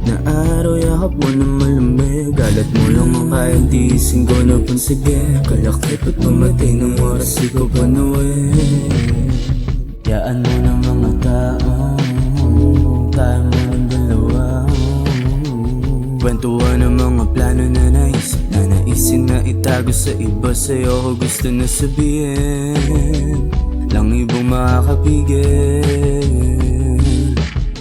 na araw, yakap mo na malamig. Galat mo lang ang kaya tiisin ko na pansige. Kalakip at pumatay ng oras, ikaw pa nawe. Yaan mo ng mga tao, tayo mo ng dalawa. Kwentuhan ng mga plano na naisin na itago sa iba. Sa'yo ko gusto na sabihin, lang ibang makakapigil.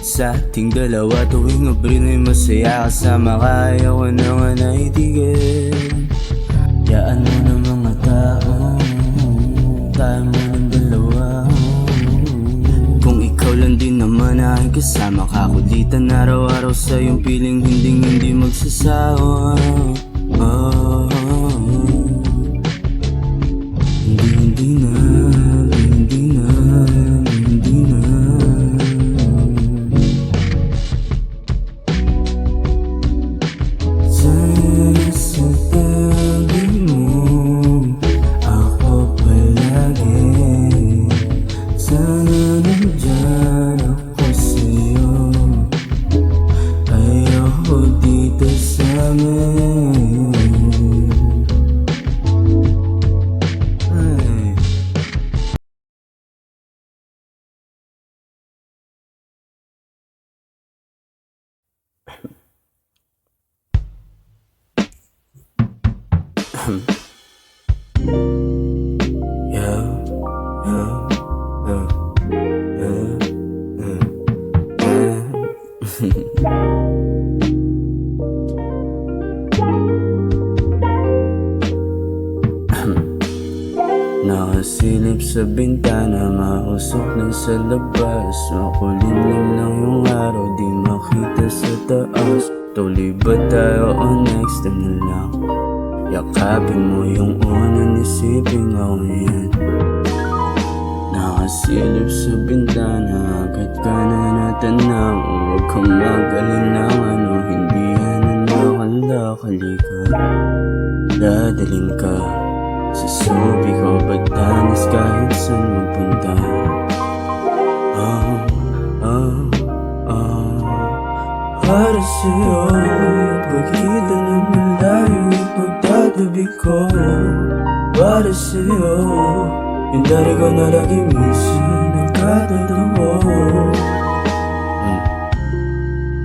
Sa ating dalawa tuwing Abril ay masaya kasama ka. Ayaw ko na nga naitigil. Yaan mo ng mga tao, tayo mo ng dalawa. Kung ikaw lang din naman ay kasama ka, kulitan araw-araw sa iyong piling, hindi magsasawa. Hindi na. Sana sa tabi mo ako palagi. Sana nandyan ako sa'yo. Ayoko dito sa amin. Nakasilip sa bintana, mausok na sa labas. Makulimlim lang yung araw, di makita sa taas. Tuloy ba tayo o next time na lang? Yakapin mo yung unang isipin ako yan. Nakasilip sa bintana, agad ka na natanaw. Huwag kang mag-alinlangan o hindi yan ang nakalakali ka. Dadaling ka sa subi ko, Batanes kahit saan magpunta. Para sa'yo yung pagkita ng malayo, ipagtatabi ko. Para sa'yo yung dari ko na lagi minsan nagkatatawa.